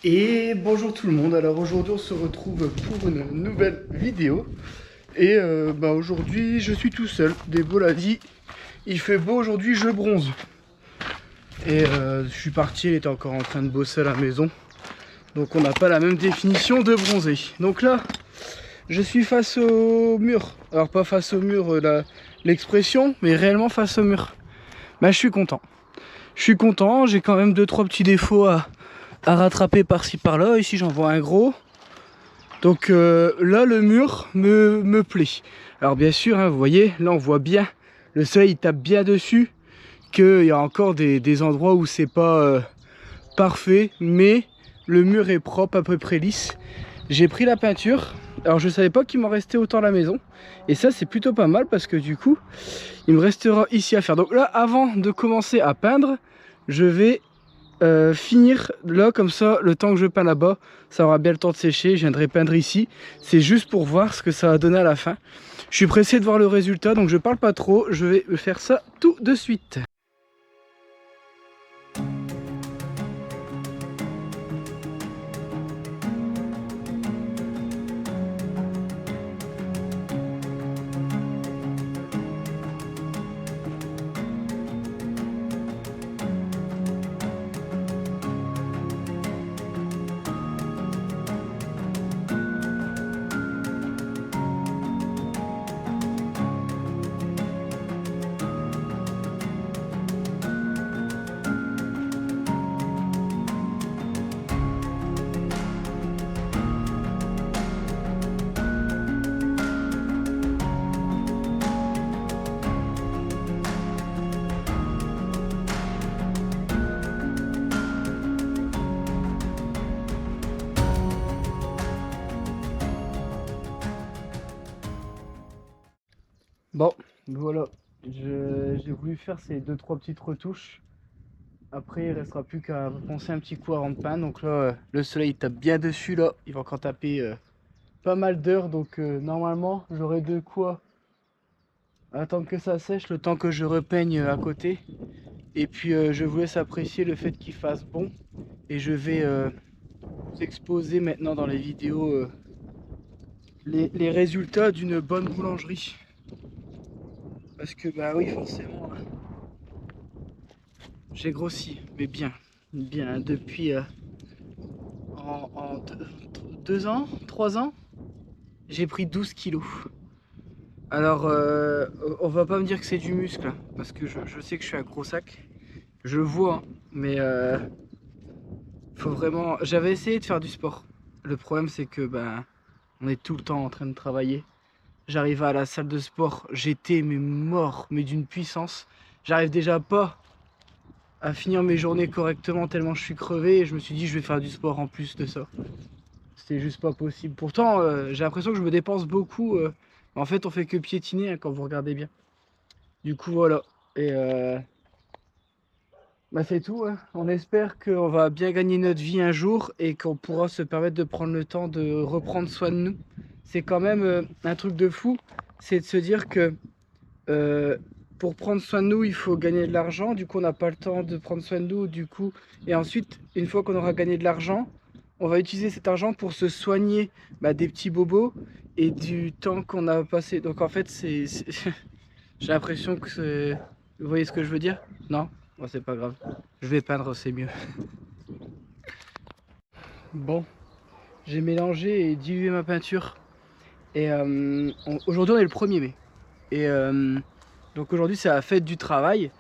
Et bonjour tout le monde, alors aujourd'hui on se retrouve pour une nouvelle vidéo. Et aujourd'hui je suis tout seul, Débo l'a dit, il fait beau aujourd'hui, je bronze. Et je suis parti, il était encore en train de bosser à la maison. Donc on n'a pas la même définition de bronzer. Donc là, je suis face au mur. Alors pas face au mur, l'expression, mais réellement face au mur. Bah je suis content. Je suis content, j'ai quand même 2-3 petits défauts à rattraper par-ci par-là. Ici j'en vois un gros. Donc là le mur me plaît. Alors bien sûr, hein, vous voyez, là on voit bien, le soleil il tape bien dessus, qu'il y a encore des endroits où c'est pas parfait, mais le mur est propre, à peu près lisse. J'ai pris la peinture, alors je savais pas qu'il m'en restait autant à la maison, et ça c'est plutôt pas mal parce que du coup il me restera ici à faire. Donc là, avant de commencer à peindre, je vais finir là, comme ça, le temps que je peins là-bas, ça aura bien le temps de sécher. Je viendrai peindre ici. C'est juste pour voir ce que ça va donner à la fin. Je suis pressé de voir le résultat, donc je parle pas trop. Je vais faire ça tout de suite. Bon, voilà, j'ai voulu faire ces 2-3 petites retouches. Après, il restera plus qu'à penser un petit coup avant de peindre. Donc là, le soleil tape bien dessus là. Il va encore taper pas mal d'heures. Donc normalement, j'aurai de quoi attendre que ça sèche, le temps que je repeigne à côté. Et puis je vous laisse apprécier le fait qu'il fasse bon. Et je vais vous exposer maintenant dans les vidéos les résultats d'une bonne boulangerie. Parce que bah oui, forcément, j'ai grossi, mais bien. Bien, depuis en 2 ans, 3 ans, j'ai pris 12 kilos. Alors, on va pas me dire que c'est du muscle, hein, parce que je sais que je suis un gros sac. Je le vois, hein, mais faut vraiment... J'avais essayé de faire du sport. Le problème, c'est que ben, on est tout le temps en train de travailler. J'arrivais à la salle de sport, j'étais mais mort, mais d'une puissance. J'arrive déjà pas à finir mes journées correctement tellement je suis crevé. Et je me suis dit, je vais faire du sport en plus de ça. C'était juste pas possible. Pourtant, j'ai l'impression que je me dépense beaucoup. En fait, on fait que piétiner, hein, quand vous regardez bien. Du coup, voilà. Et bah, c'est tout, hein. On espère qu'on va bien gagner notre vie un jour et qu'on pourra se permettre de prendre le temps de reprendre soin de nous. C'est quand même un truc de fou, c'est de se dire que pour prendre soin de nous, il faut gagner de l'argent. Du coup, on n'a pas le temps de prendre soin de nous. Du coup, et ensuite, une fois qu'on aura gagné de l'argent, on va utiliser cet argent pour se soigner des petits bobos et du temps qu'on a passé. Donc en fait, j'ai l'impression que c'est... Vous voyez ce que je veux dire? Non? Bon, c'est pas grave. Je vais peindre, c'est mieux. Bon, j'ai mélangé et dilué ma peinture. Et aujourd'hui, on est le 1er mai. Et donc aujourd'hui, c'est la fête du travail.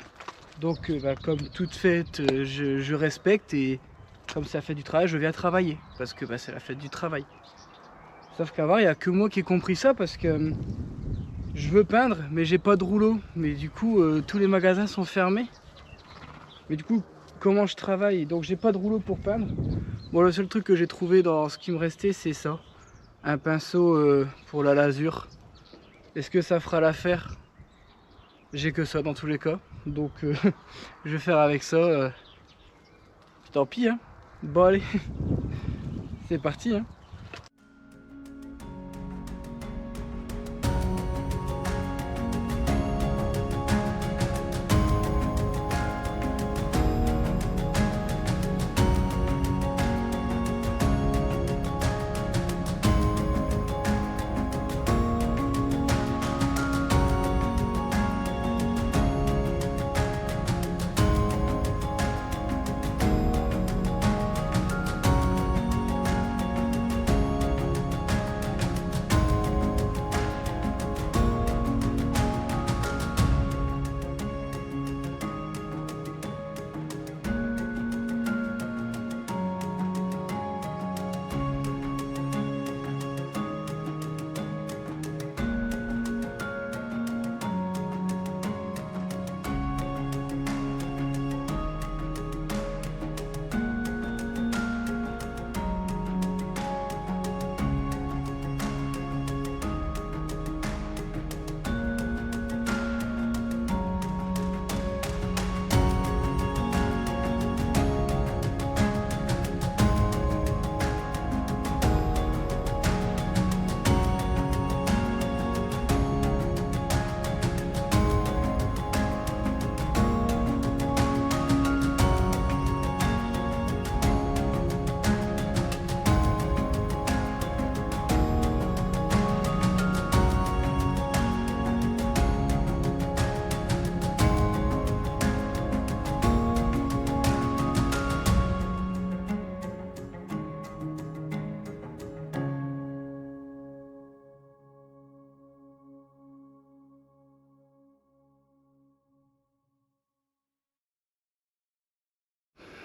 Donc comme toute fête, je respecte. Et comme c'est la fête du travail, je viens travailler. Parce que c'est la fête du travail. Sauf qu'avant, il n'y a que moi qui ai compris ça. Parce que je veux peindre, mais j'ai pas de rouleau. Mais du coup, tous les magasins sont fermés. Mais du coup, comment je travaille? Donc j'ai pas de rouleau pour peindre. Bon, le seul truc que j'ai trouvé dans ce qui me restait, c'est ça. Un pinceau pour la lasure. Est-ce que ça fera l'affaire? J'ai que ça dans tous les cas. Donc je vais faire avec ça. Tant pis, hein. Bon allez, c'est parti, hein.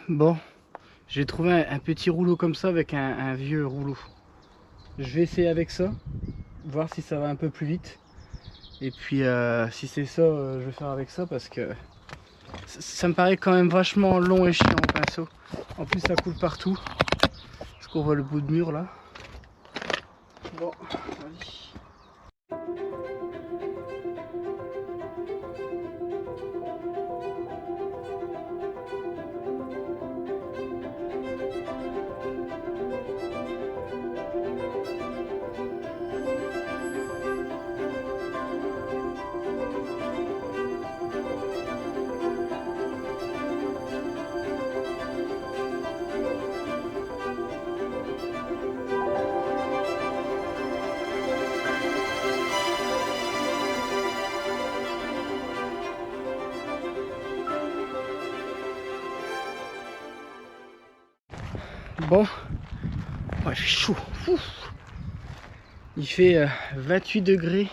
Bon, j'ai trouvé un petit rouleau comme ça avec un vieux rouleau. Je vais essayer avec ça, voir si ça va un peu plus vite. Et puis si c'est ça, je vais faire avec ça parce que ça me paraît quand même vachement long et chiant au pinceau. En plus ça coule partout. Est-ce qu'on voit le bout de mur là? Bon, allez. Bon, ouais, il fait chaud. Ouf. Il fait 28 degrés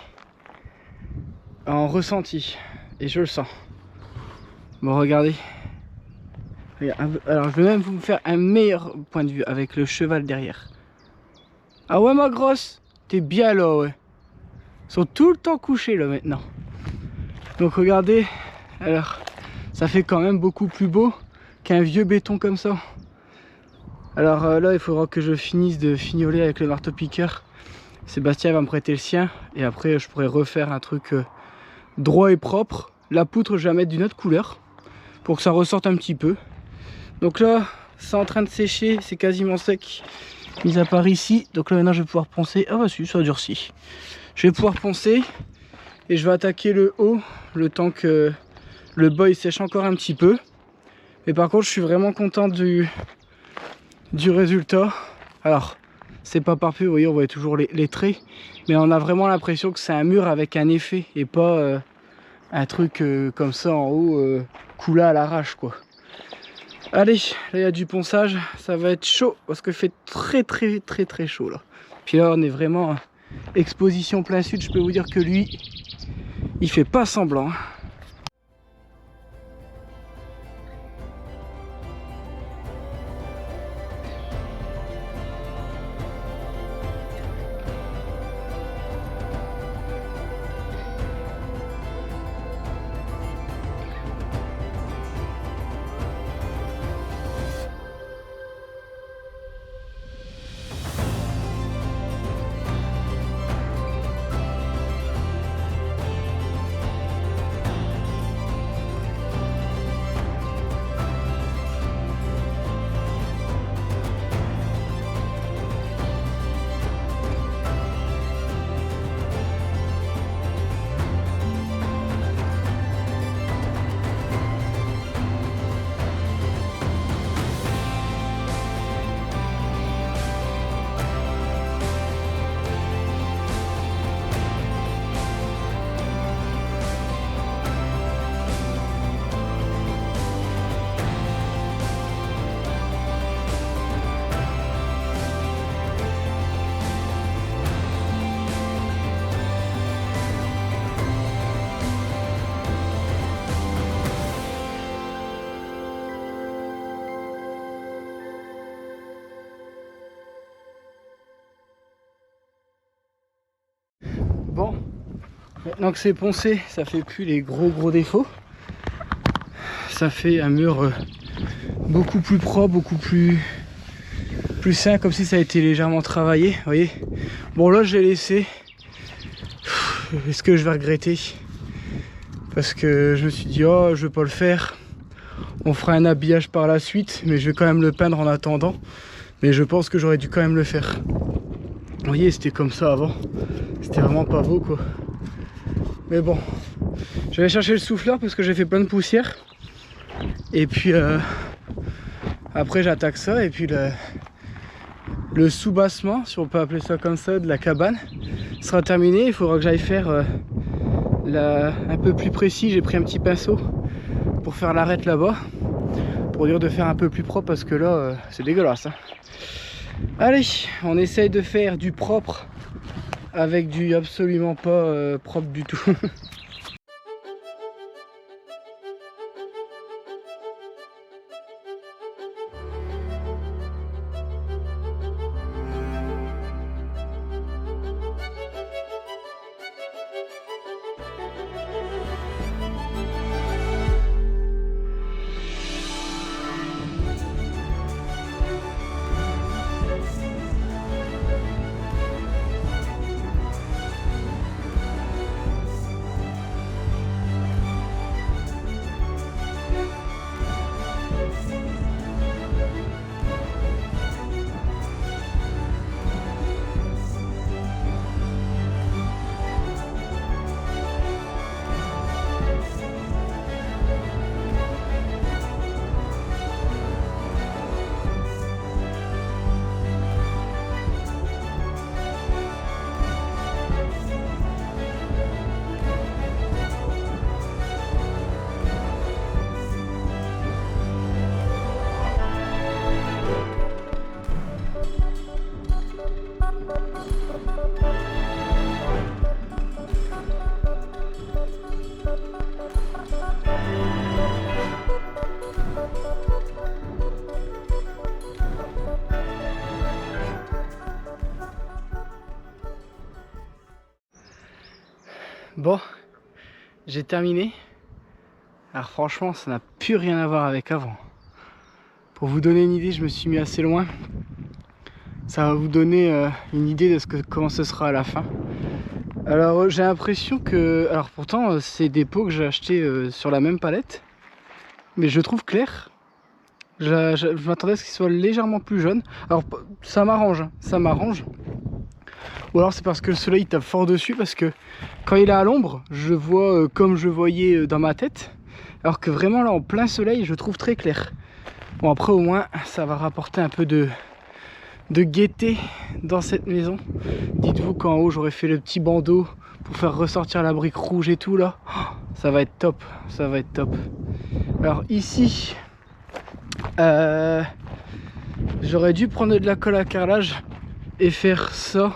en ressenti et je le sens. Bon, regardez. Alors, je vais même vous faire un meilleur point de vue avec le cheval derrière. Ah ouais, ma grosse, t'es bien là, ouais. Ils sont tout le temps couchés là maintenant. Donc, regardez. Alors, ça fait quand même beaucoup plus beau qu'un vieux béton comme ça. Alors là, il faudra que je finisse de fignoler avec le marteau-piqueur. Sébastien va me prêter le sien. Et après, je pourrais refaire un truc droit et propre. La poutre, je vais la mettre d'une autre couleur pour que ça ressorte un petit peu. Donc là, c'est en train de sécher. C'est quasiment sec, mis à part ici. Donc là, maintenant, je vais pouvoir poncer. Ah bah si, ça a durci. Je vais pouvoir poncer. Et je vais attaquer le haut, le temps que le bas il sèche encore un petit peu. Mais par contre, je suis vraiment content du résultat. Alors c'est pas parfait, vous voyez, on voit toujours les traits, mais on a vraiment l'impression que c'est un mur avec un effet et pas un truc comme ça en haut coulé à l'arrache quoi. Allez, là il y a du ponçage, ça va être chaud parce qu'il fait très chaud là. Puis là on est vraiment exposition plein sud, je peux vous dire que lui il fait pas semblant. Bon, maintenant que c'est poncé, ça fait plus les gros défauts. Ça fait un mur beaucoup plus propre, beaucoup plus sain, comme si ça a été légèrement travaillé, vous voyez. Bon là je l'ai laissé. Est-ce que je vais regretter? Parce que je me suis dit, oh je vais pas le faire. On fera un habillage par la suite, mais je vais quand même le peindre en attendant. Mais je pense que j'aurais dû quand même le faire. Vous voyez, c'était comme ça avant. C'était vraiment pas beau quoi. Mais bon, je vais chercher le souffleur parce que j'ai fait plein de poussière. Et puis après j'attaque ça. Et puis le soubassement, si on peut appeler ça comme ça, de la cabane sera terminé. Il faudra que j'aille faire un peu plus précis. J'ai pris un petit pinceau pour faire l'arête là-bas, pour dire de faire un peu plus propre parce que là c'est dégueulasse hein. Allez, on essaye de faire du propre avec du absolument pas propre du tout. Bon, j'ai terminé. Alors franchement, ça n'a plus rien à voir avec avant. Pour vous donner une idée, je me suis mis assez loin. Ça va vous donner une idée de comment ce sera à la fin. Alors j'ai l'impression que... Alors pourtant, c'est des pots que j'ai achetés sur la même palette. Mais je trouve clair. Je m'attendais à ce qu'ils soient légèrement plus jaunes. Alors ça m'arrange, ça m'arrange. Ou alors c'est parce que le soleil tape fort dessus, parce que quand il est à l'ombre, je vois comme je voyais dans ma tête. Alors que vraiment là en plein soleil, je trouve très clair. Bon après au moins ça va rapporter un peu de gaieté dans cette maison. Dites-vous qu'en haut j'aurais fait le petit bandeau pour faire ressortir la brique rouge et tout là. Oh, ça va être top, ça va être top. Alors ici, j'aurais dû prendre de la colle à carrelage et faire ça.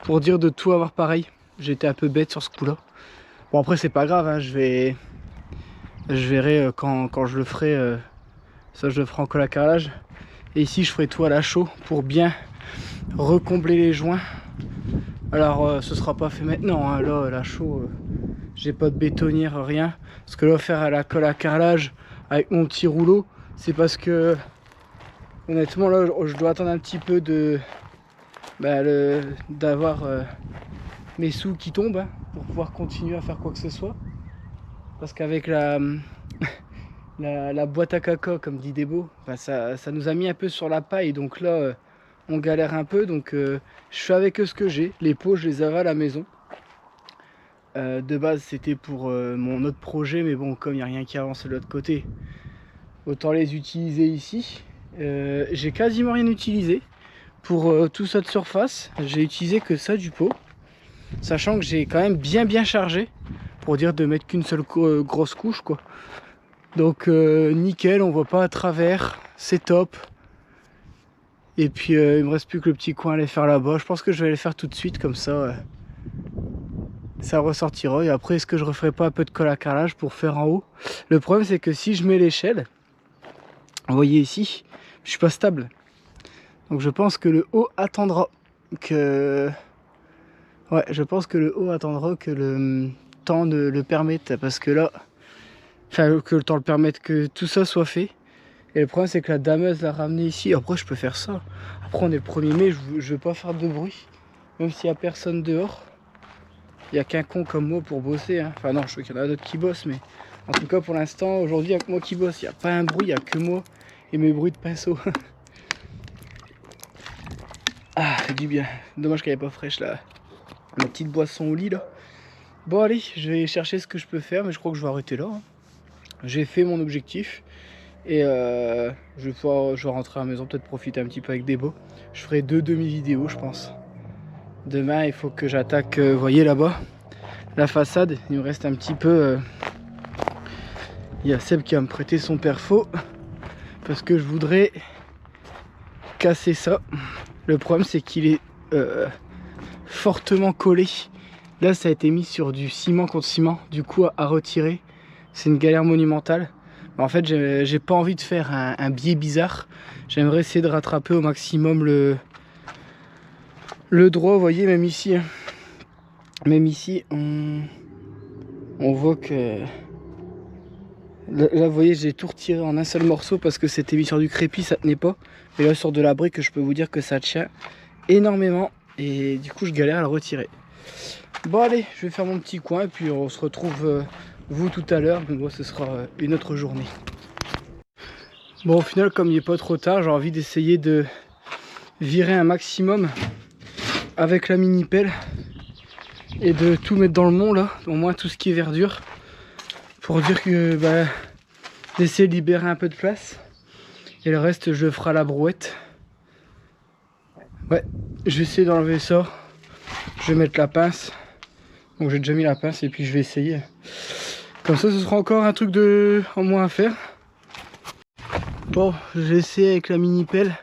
Pour dire de tout avoir pareil. J'étais un peu bête sur ce coup là. Bon après c'est pas grave, hein, je verrai quand je le ferai. Ça je le ferai en colle à carrelage. Et ici je ferai tout à la chaux pour bien recombler les joints. Alors ce sera pas fait maintenant, hein. Là la chaux, j'ai pas de bétonnière, rien. Parce que là faire à la colle à carrelage avec mon petit rouleau, c'est parce que honnêtement là je dois attendre un petit peu d'avoir mes sous qui tombent, hein, pour pouvoir continuer à faire quoi que ce soit. Parce qu'avec la boîte à caca, comme dit Debo, bah ça nous a mis un peu sur la paille. Donc là, on galère un peu. Donc je fais avec ce que j'ai. Les pots, je les avais à la maison. De base, c'était pour mon autre projet. Mais bon, comme il n'y a rien qui avance de l'autre côté, autant les utiliser ici. J'ai quasiment rien utilisé. Pour tout ça de surface, j'ai utilisé que ça du pot. Sachant que j'ai quand même bien chargé. Pour dire de mettre qu'une seule grosse couche quoi. Donc nickel, on voit pas à travers. C'est top. Et puis il me reste plus que le petit coin à aller faire là-bas. Je pense que je vais aller faire tout de suite comme ça. Ça ressortira. Et après, est-ce que je referai pas un peu de colle à carrelage pour faire en haut? Le problème c'est que si je mets l'échelle, vous voyez ici, je suis pas stable. Donc je pense que le haut attendra que... Ouais, je pense que le haut attendra que le temps le permette. Parce que là... Enfin, que le temps le permette, que tout ça soit fait. Et le problème c'est que la dameuse l'a ramené ici. Après je peux faire ça. Après on est le 1er mai, je veux pas faire de bruit. Même s'il n'y a personne dehors. Il n'y a qu'un con comme moi pour bosser, hein. Enfin non, je sais qu'il y en a d'autres qui bossent. Mais en tout cas pour l'instant, aujourd'hui il n'y a que moi qui bosse. Il n'y a pas un bruit, il n'y a que moi et mes bruits de pinceau. Ah, c'est du bien. Dommage qu'elle n'est pas fraîche là. Ma petite boisson au lit là. Bon allez, je vais chercher ce que je peux faire. Mais je crois que je vais arrêter là, hein. J'ai fait mon objectif. Et je vais rentrer à la maison, peut-être profiter un petit peu avec Debo. Je ferai 2 demi-vidéos je pense. Demain il faut que j'attaque, vous voyez là-bas, la façade. Il me reste un petit peu... Il y a Seb qui va me prêter son perfo. Parce que je voudrais casser ça. Le problème c'est qu'il est fortement collé. Là ça a été mis sur du ciment contre ciment. Du coup à retirer, c'est une galère monumentale. En fait j'ai pas envie de faire un biais bizarre. J'aimerais essayer de rattraper au maximum le droit. Vous voyez même ici, hein. Même ici on voit que là vous voyez j'ai tout retiré en un seul morceau parce que c'était mis sur du crépi, ça tenait pas. Et là sur de la brique je peux vous dire que ça tient énormément. Et du coup je galère à le retirer. Bon allez, je vais faire mon petit coin et puis on se retrouve vous tout à l'heure. Mais bon, ce sera une autre journée. Bon au final comme il n'est pas trop tard, j'ai envie d'essayer de virer un maximum avec la mini pelle et de tout mettre dans le mont là, au moins tout ce qui est verdure, pour dire que d'essayer de libérer un peu de place. Et le reste je le ferai à la brouette. Ouais, je vais essayer d'enlever ça. Je vais mettre la pince. Donc j'ai déjà mis la pince et puis je vais essayer. Comme ça ce sera encore un truc en moins à faire. Bon, j'ai essayé avec la mini pelle.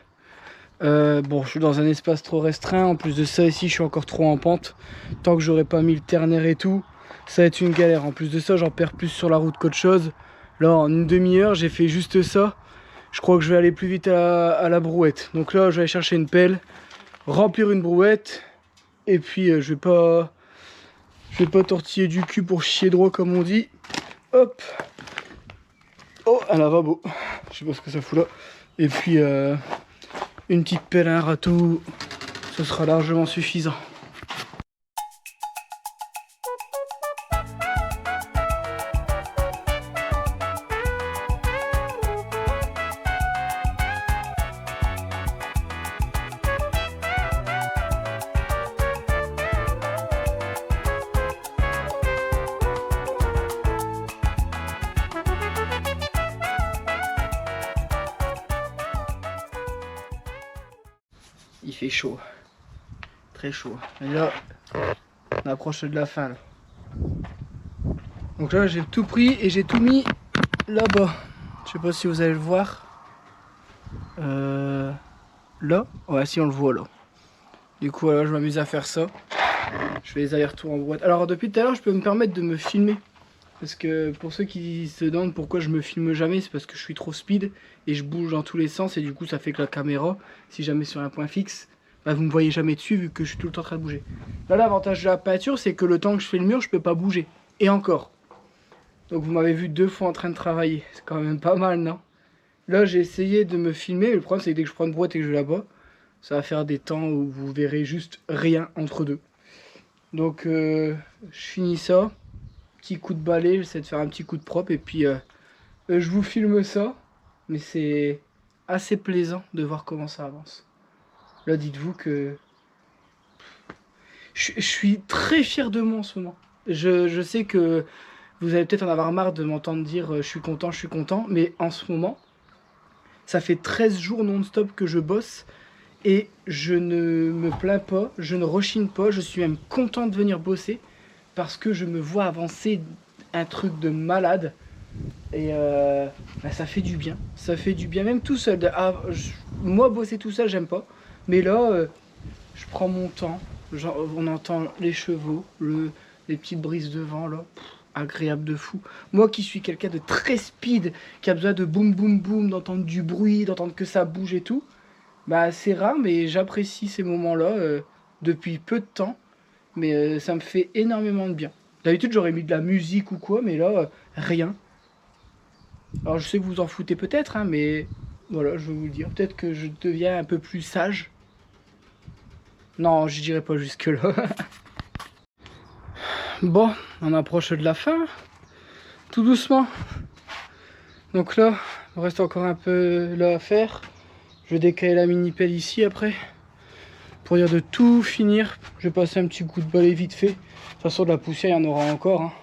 Bon, je suis dans un espace trop restreint. En plus de ça, ici, je suis encore trop en pente. Tant que j'aurai pas mis le ternaire et tout, ça va être une galère. En plus de ça, j'en perds plus sur la route qu'autre chose. Là, en une demi-heure, j'ai fait juste ça. Je crois que je vais aller plus vite à la brouette. Donc là, je vais aller chercher une pelle, remplir une brouette. Et puis, je vais Je vais pas tortiller du cul pour chier droit comme on dit. Hop. Oh, un lavabo. Je sais pas ce que ça fout là. Et puis une petite pelle à un râteau. Ce sera largement suffisant. Il fait chaud, très chaud. Et là, on approche de la fin là. Donc là, j'ai tout pris et j'ai tout mis là-bas. Je sais pas si vous allez le voir. Là, ouais, si on le voit là. Du coup, voilà, je m'amuse à faire ça. Je fais les allers-retours en boîte. Alors depuis tout à l'heure, je peux me permettre de me filmer. Parce que pour ceux qui se demandent pourquoi je me filme jamais, c'est parce que je suis trop speed et je bouge dans tous les sens et du coup ça fait que la caméra, si jamais sur un point fixe, bah vous me voyez jamais dessus vu que je suis tout le temps en train de bouger. Là l'avantage de la peinture c'est que le temps que je fais le mur je peux pas bouger. Et encore. Donc vous m'avez vu 2 fois en train de travailler, c'est quand même pas mal non? Là j'ai essayé de me filmer, le problème c'est que dès que je prends une boîte et que je vais là-bas, ça va faire des temps où vous verrez juste rien entre deux. Donc je finis ça. Petit coup de balai, j'essaie de faire un petit coup de propre et puis je vous filme ça, mais c'est assez plaisant de voir comment ça avance. Là dites-vous que je suis très fier de moi en ce moment. Je sais que vous allez peut-être en avoir marre de m'entendre dire je suis content, mais en ce moment ça fait 13 jours non-stop que je bosse et je ne me plains pas, je ne rechigne pas, je suis même content de venir bosser parce que je me vois avancer un truc de malade et bah, ça fait du bien, même tout seul. Moi bosser tout seul j'aime pas, mais là je prends mon temps, genre, on entend les chevaux, les petites brises de vent là, agréable de fou. Moi qui suis quelqu'un de très speed, qui a besoin de boum boum boum, d'entendre du bruit, d'entendre que ça bouge et tout, bah c'est rare mais j'apprécie ces moments là depuis peu de temps, mais ça me fait énormément de bien. D'habitude j'aurais mis de la musique ou quoi, mais là rien. Alors je sais que vous en foutez peut-être, hein, mais voilà, je vais vous le dire. Peut-être que je deviens un peu plus sage. Non, je dirais pas jusque là. Bon, on approche de la fin. Tout doucement. Donc là, il me reste encore un peu là à faire. Je vais décaler la mini pelle ici après. Pour dire de tout finir. Je vais passer un petit coup de balai vite fait. De toute façon de la poussière il y en aura encore hein.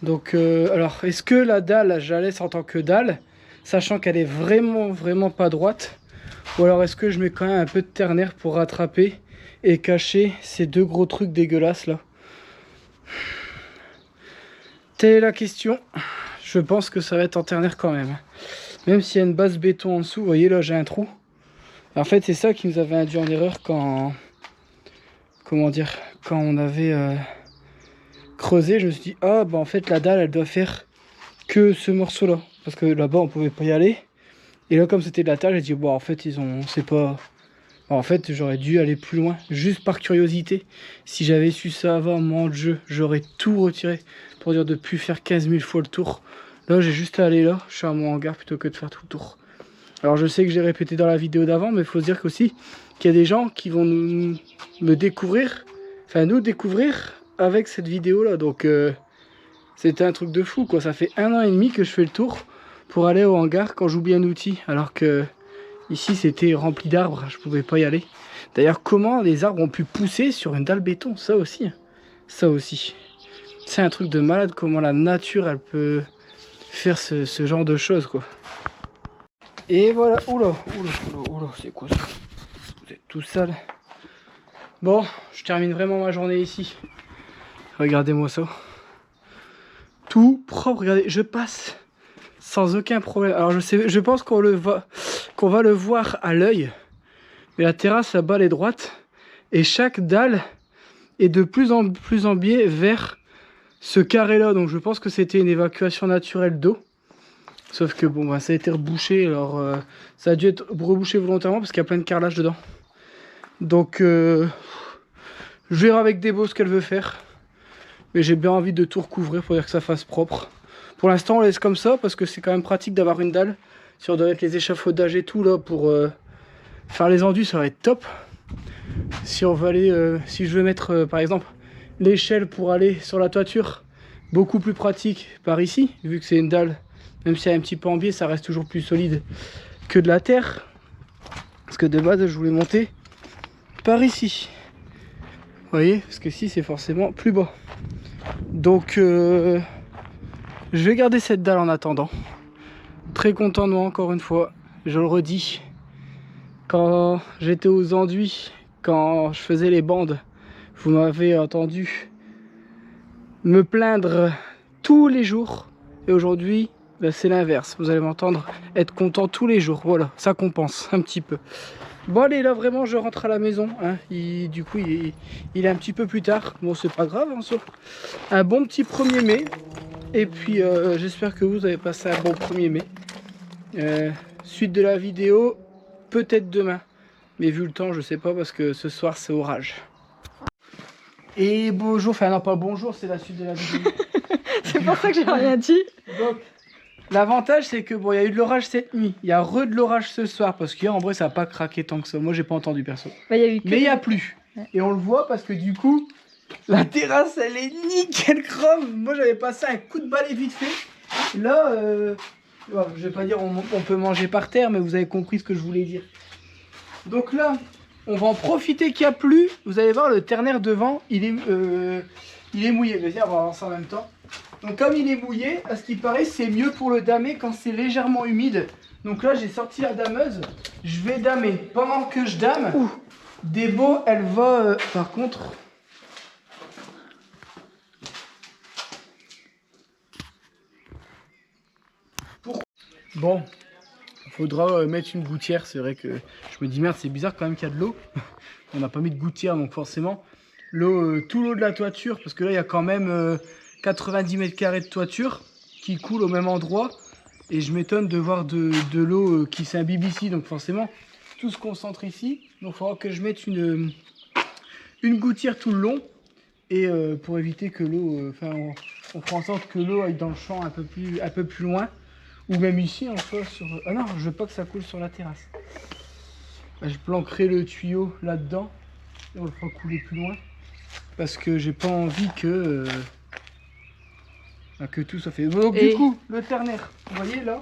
Donc alors est-ce que la dalle je la laisse en tant que dalle, sachant qu'elle est vraiment pas droite, ou alors est-ce que je mets quand même un peu de ternaire pour rattraper et cacher ces 2 gros trucs dégueulasses là? Telle est la question. Je pense que ça va être en ternaire quand même, même s'il y a une base béton en dessous. Vous voyez là j'ai un trou. En fait c'est ça qui nous avait induit en erreur quand, comment dire, quand on avait creusé. Je me suis dit ah bah en fait la dalle elle doit faire que ce morceau là, parce que là-bas on pouvait pas y aller, et là comme c'était de la terre j'ai dit bon en fait c'est pas, en fait j'aurais dû aller plus loin juste par curiosité. Si j'avais su ça avant, mon jeu, j'aurais tout retiré pour dire de plus faire 15 000 fois le tour. Là j'ai juste à aller là, je suis à mon hangar plutôt que de faire tout le tour. Alors je sais que j'ai répété dans la vidéo d'avant, mais il faut se dire qu'aussi qu'il y a des gens qui vont me découvrir, enfin nous découvrir avec cette vidéo là. Donc c'était un truc de fou quoi. Ça fait 1 an et demi que je fais le tour pour aller au hangar quand j'oublie un outil, alors que ici c'était rempli d'arbres, je pouvais pas y aller. D'ailleurs comment les arbres ont pu pousser sur une dalle béton, ça aussi c'est un truc de malade, comment la nature elle peut faire ce genre de choses quoi. Et voilà, oula, c'est quoi ça? Vous êtes tout sale. Bon, je termine vraiment ma journée ici. Regardez-moi ça. Tout propre, regardez, je passe sans aucun problème. Alors je pense qu'on va le voir à l'œil. Mais la terrasse là-bas elle est droite. Et chaque dalle est de plus en biais vers ce carré là. Donc je pense que c'était une évacuation naturelle d'eau. Sauf que bon bah ça a été rebouché, alors ça a dû être rebouché volontairement parce qu'il y a plein de carrelage dedans. Donc je verrai avec Débo ce qu'elle veut faire. Mais j'ai bien envie de tout recouvrir pour dire que ça fasse propre. Pour l'instant, on laisse comme ça parce que c'est quand même pratique d'avoir une dalle. Si on doit mettre les échafaudages et tout là pour faire les enduits, ça va être top. Si on veut aller, si je veux mettre par exemple l'échelle pour aller sur la toiture, beaucoup plus pratique par ici, vu que c'est une dalle, même si elle est un petit peu en biais, ça reste toujours plus solide que de la terre. Parce que de base, je voulais monter par ici. Vous voyez, parce que ici, c'est forcément plus bas. Donc, je vais garder cette dalle en attendant. Très content de moi, encore une fois, je le redis. Quand j'étais aux enduits, quand je faisais les bandes, vous m'avez entendu me plaindre tous les jours. Et aujourd'hui, ben, c'est l'inverse. Vous allez m'entendre être content tous les jours. Voilà, ça compense un petit peu. Bon allez, là vraiment je rentre à la maison. Hein. Du coup, il est un petit peu plus tard. Bon, c'est pas grave en soi. Un bon petit 1er mai. Et puis, j'espère que vous avez passé un bon 1er mai. Suite de la vidéo, peut-être demain. Mais vu le temps, je sais pas parce que ce soir, c'est orage. Et bonjour, enfin non pas bonjour, c'est la suite de la vidéo. C'est pour ça que j'ai rien dit. Donc, l'avantage c'est que bon, il y a eu de l'orage cette nuit. Il y a de l'orage ce soir parce qu'hier en vrai ça n'a pas craqué tant que ça. Moi j'ai pas entendu perso. Bah, y a eu que... Mais il n'y a plus. Ouais. Et on le voit parce que du coup, la terrasse elle est nickel chrome. Moi j'avais passé un coup de balai vite fait. Là, je vais pas dire on peut manger par terre, mais vous avez compris ce que je voulais dire. Donc là, on va en profiter qu'il n'y a plus. Vous allez voir le ternaire devant, il est mouillé. Vas-y, on va voir ça en même temps. Donc comme il est mouillé, à ce qui paraît, c'est mieux pour le damer quand c'est légèrement humide. Donc là, j'ai sorti la dameuse. Je vais damer. Pendant que je dame, Débo, elle va... par contre... Bon, il faudra mettre une gouttière. C'est vrai que je me dis, merde, c'est bizarre quand même qu'il y a de l'eau. On n'a pas mis de gouttière, donc forcément, l'eau, tout l'eau de la toiture, parce que là, il y a quand même 90 mètres carrés de toiture qui coule au même endroit. Et je m'étonne de voir de l'eau qui s'imbibe ici, donc forcément, tout se concentre ici. Donc il faudra que je mette une gouttière tout le long. Et pour éviter que l'eau, enfin, on fera en sorte que l'eau aille dans le champ un peu plus loin. Ou même ici, en soit sur... Ah non, je veux pas que ça coule sur la terrasse. Je planquerai le tuyau là-dedans. Et on le fera couler plus loin. Parce que j'ai pas envie que tout soit fait. Donc du coup, le ternaire, vous voyez là,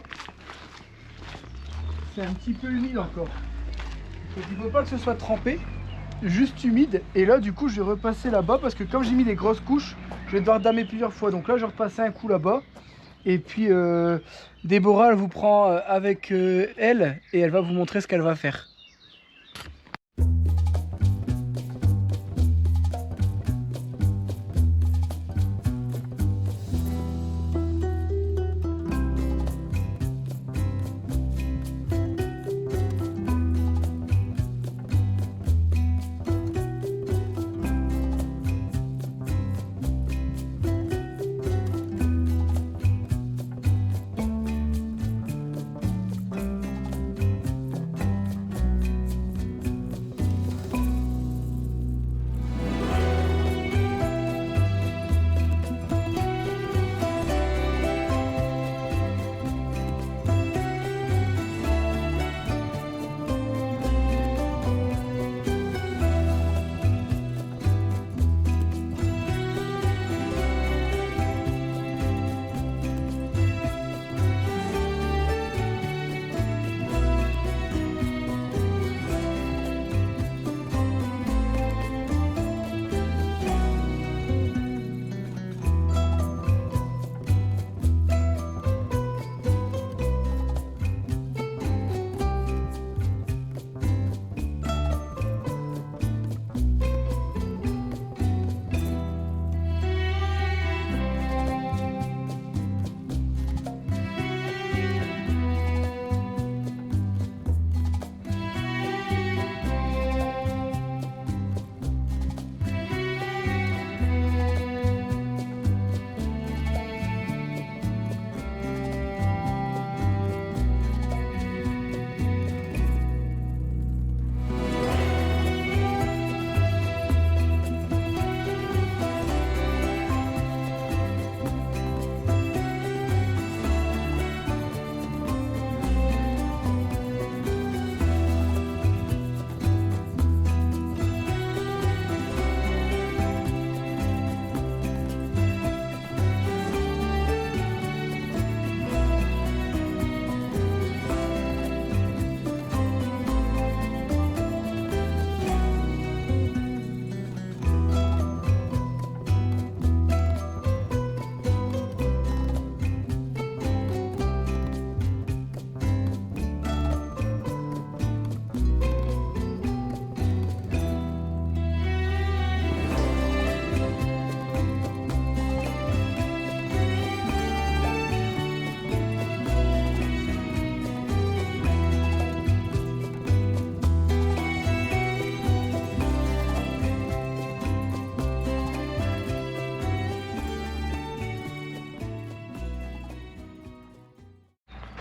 c'est un petit peu humide encore. Donc il ne faut pas que ce soit trempé, juste humide. Et là, du coup, je vais repasser là-bas parce que comme j'ai mis des grosses couches, je vais devoir damer plusieurs fois. Donc là, je vais repasser un coup là-bas. Et puis, Déborah, elle vous prend avec elle et elle va vous montrer ce qu'elle va faire.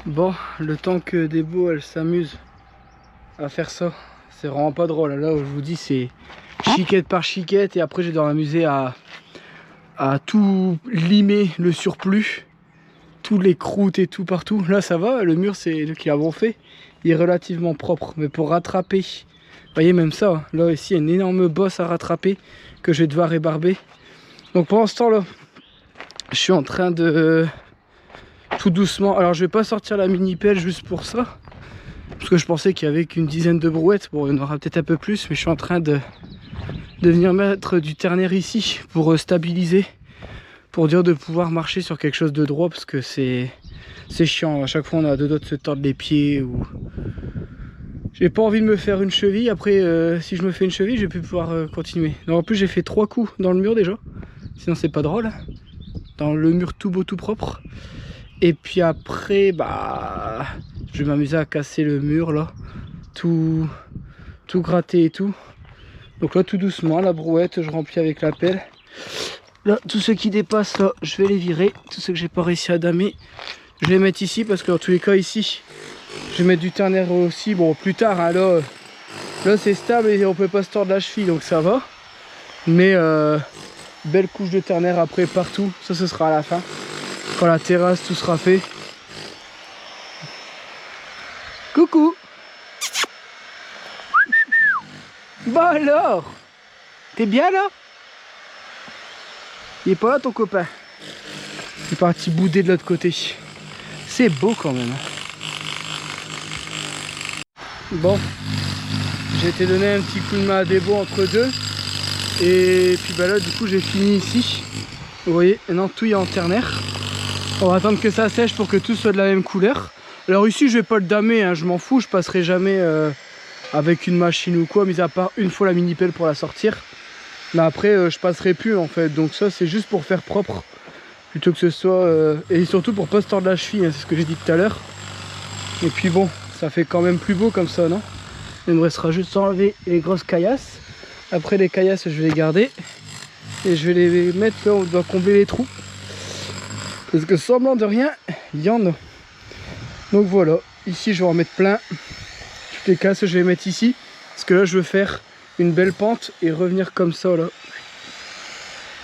Bon, le temps que Débo elle s'amuse à faire ça, c'est vraiment pas drôle. Là où je vous dis c'est chiquette par chiquette et après je dois m'amuser à tout limer le surplus, tous les croûtes et tout partout. Là ça va, le mur c'est le qu'ils avons fait, il est relativement propre, mais pour rattraper, vous voyez même ça, là ici il y a une énorme bosse à rattraper que je vais devoir rébarber. Donc pendant ce temps là, je suis en train de tout doucement, alors je vais pas sortir la mini pelle juste pour ça, parce que je pensais qu'il y avait qu'une dizaine de brouettes. Bon, il y en aura peut-être un peu plus, mais je suis en train de venir mettre du ternaire ici pour stabiliser, pour dire de pouvoir marcher sur quelque chose de droit, parce que c'est chiant. À chaque fois on a deux doigts de se tordre les pieds ou j'ai pas envie de me faire une cheville. Après si je me fais une cheville je vais plus pouvoir continuer. Donc en plus j'ai fait 3 coups dans le mur déjà, sinon c'est pas drôle, dans le mur tout beau tout propre. Et puis après bah je vais m'amuser à casser le mur là, tout gratter et tout. Donc là tout doucement, la brouette je remplis avec la pelle. Là tout ce qui dépasse là je vais les virer, tout ce que j'ai pas réussi à damer je vais les mettre ici, parce que dans tous les cas ici je vais mettre du ternaire aussi. Bon plus tard hein, là c'est stable et on peut pas se tordre la cheville donc ça va. Mais belle couche de ternaire après partout, ça ce sera à la fin. Quand la terrasse tout sera fait. Coucou. Bah alors, t'es bien là? Il est pas là ton copain? Il est parti bouder de l'autre côté. C'est beau quand même. Bon, j'ai été donner un petit coup de main à Débo entre deux. Et puis bah là du coup j'ai fini ici. Vous voyez, maintenant tout est en ternaire. On va attendre que ça sèche pour que tout soit de la même couleur. Alors ici je vais pas le damer, hein, je m'en fous, je passerai jamais avec une machine ou quoi, mis à part une fois la mini pelle pour la sortir. Mais après je passerai plus en fait, donc ça c'est juste pour faire propre. Plutôt que ce soit... et surtout pour pas se tordre la cheville, hein, c'est ce que j'ai dit tout à l'heure. Et puis bon, ça fait quand même plus beau comme ça, non? Il me restera juste à enlever les grosses caillasses. Après les caillasses je vais les garder. Et je vais les mettre là où on doit combler les trous. Parce que semblant de rien, il y en a. Donc voilà, ici je vais en mettre plein. Toutes les casses je vais mettre ici. Parce que là je veux faire une belle pente et revenir comme ça là.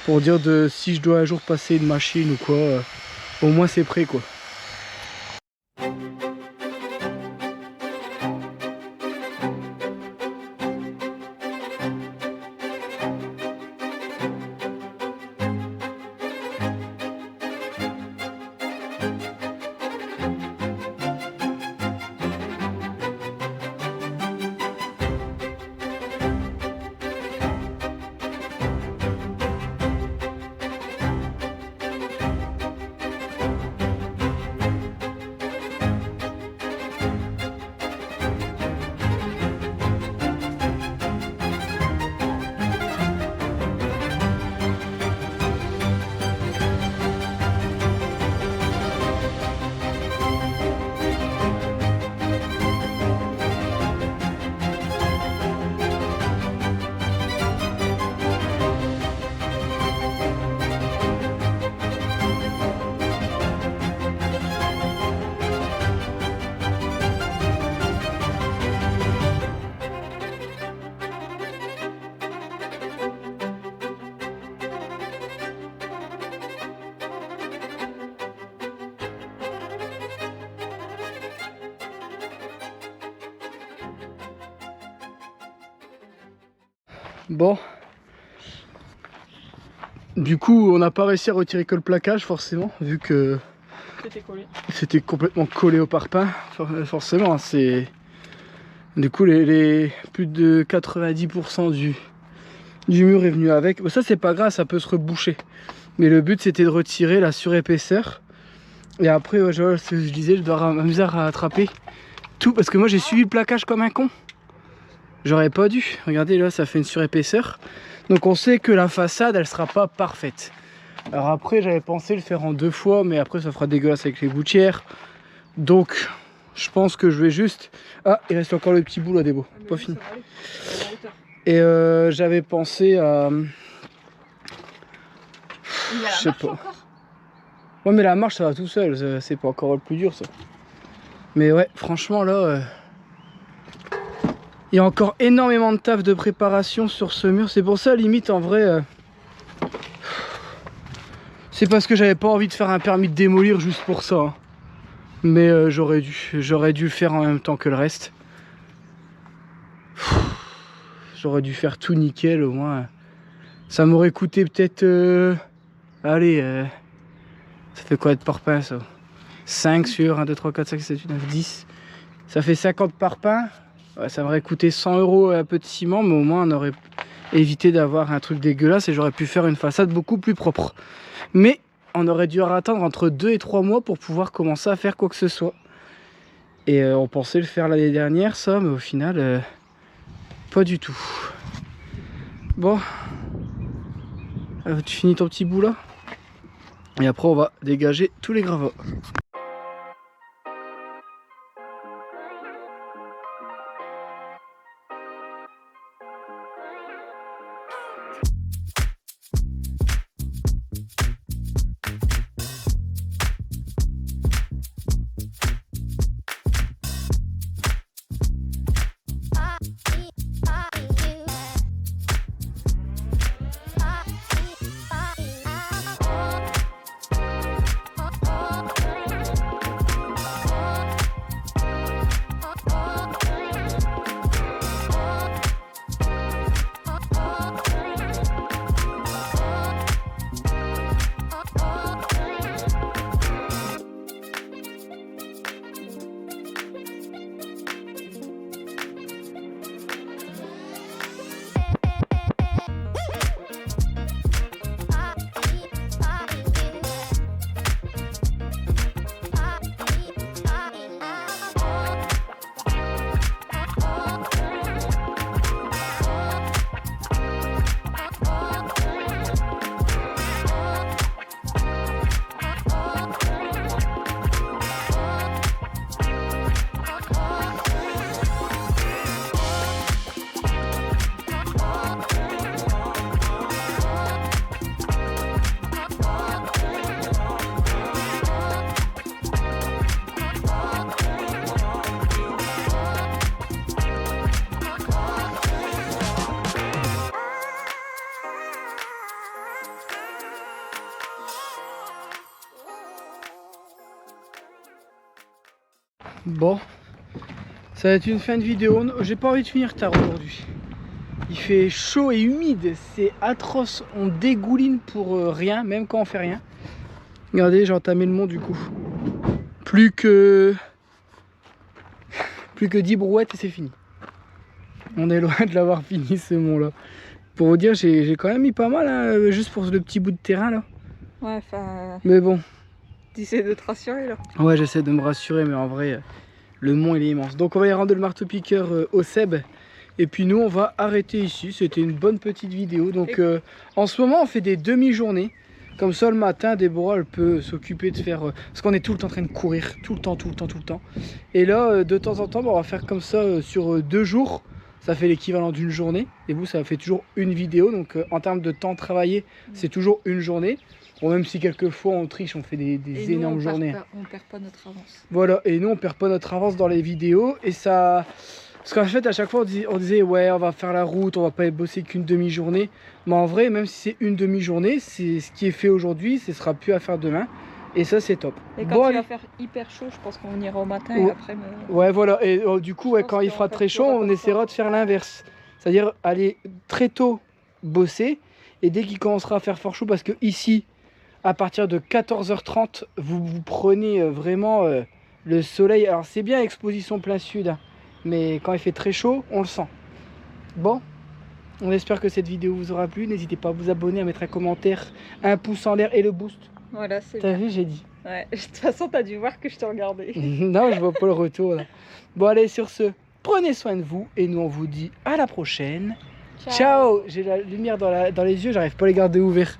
Pour dire de si je dois un jour passer une machine ou quoi, au moins c'est prêt quoi. Bon, du coup on n'a pas réussi à retirer que le plaquage forcément, vu que c'était complètement collé au parpaing. Forcément c'est du coup les plus de 90% du mur est venu avec. Bon, ça c'est pas grave, ça peut se reboucher, mais le but c'était de retirer la surépaisseur. Et après ouais, ce que je disais, je dois m'amuser à rattraper tout, parce que moi j'ai suivi le plaquage comme un con. J'aurais pas dû. Regardez là, ça fait une surépaisseur. Donc on sait que la façade, elle sera pas parfaite. Alors après, j'avais pensé le faire en 2 fois, mais après ça fera dégueulasse avec les gouttières. Donc je pense que je vais juste... Ah, il reste encore le petit bout là, Débo. Pas fini. Et j'avais pensé à... Je sais pas. Ouais, mais la marche ça va tout seul, c'est pas encore le plus dur ça. Mais ouais, franchement là, il y a encore énormément de taf de préparation sur ce mur. C'est pour ça, limite, en vrai, c'est parce que j'avais pas envie de faire un permis de démolir juste pour ça. Hein. Mais j'aurais dû le faire en même temps que le reste. J'aurais dû faire tout nickel au moins. Ça m'aurait coûté peut-être... allez, ça fait quoi de parpaing ça? 5 sur 1, 2, 3, 4, 5, 6, 7, 8, 9, 10. Ça fait 50 parpaings. Ouais, ça m'aurait coûté 100 € un peu de ciment, mais au moins on aurait évité d'avoir un truc dégueulasse et j'aurais pu faire une façade beaucoup plus propre. Mais on aurait dû attendre entre 2 et 3 mois pour pouvoir commencer à faire quoi que ce soit. Et on pensait le faire l'année dernière ça, mais au final, pas du tout. Bon, tu finis ton petit bout là? Et après on va dégager tous les gravats. Bon, ça va être une fin de vidéo. J'ai pas envie de finir tard aujourd'hui. Il fait chaud et humide, c'est atroce. On dégouline pour rien, même quand on fait rien. Regardez, j'ai entamé le mont du coup. Plus que 10 brouettes et c'est fini. On est loin de l'avoir fini ce mont là. Pour vous dire, j'ai quand même mis pas mal, hein, juste pour le petit bout de terrain là. Ouais, enfin... Mais bon. T'essaies de te rassurer là. Ouais, j'essaie de me rassurer, mais en vrai, le mont il est immense. Donc on va y rendre le marteau-piqueur au Seb. Et puis nous, on va arrêter ici. C'était une bonne petite vidéo. Donc en ce moment, on fait des demi-journées. Comme ça, le matin, Déborah, elle peut s'occuper de faire... parce qu'on est tout le temps en train de courir. Tout le temps. Et là, de temps en temps, on va faire comme ça sur 2 jours. Ça fait l'équivalent d'une journée. Et vous, ça fait toujours une vidéo. Donc en termes de temps travaillé, c'est toujours une journée. Bon, même si quelquefois on triche, on fait des énormes journées. On perd pas notre avance. Voilà, et nous on perd pas notre avance dans les vidéos. Et ça... Parce qu'en fait, à chaque fois on disait ouais, on va faire la route, on va pas bosser qu'une demi-journée. Mais en vrai, même si c'est une demi-journée, c'est ce qui est fait aujourd'hui, ce sera plus à faire demain. Et ça, c'est top. Et quand il va faire hyper chaud, je pense qu'on ira au matin et après... Ouais, voilà. Et du coup, ouais, quand il fera très chaud, on essaiera de faire l'inverse. C'est-à-dire aller très tôt bosser. Et dès qu'il commencera à faire fort chaud, parce que ici, à partir de 14h30, vous prenez vraiment le soleil. Alors, c'est bien exposition plein sud, hein, mais quand il fait très chaud, on le sent. Bon, on espère que cette vidéo vous aura plu. N'hésitez pas à vous abonner, à mettre un commentaire, un pouce en l'air et le boost. Voilà, c'est T'as vu, j'ai dit. Ouais, de toute façon, t'as dû voir que je te regardais. Non, je vois pas le retour là. Bon, allez, sur ce, prenez soin de vous et nous on vous dit à la prochaine. Ciao. J'ai la lumière dans les yeux, j'arrive pas à les garder ouverts.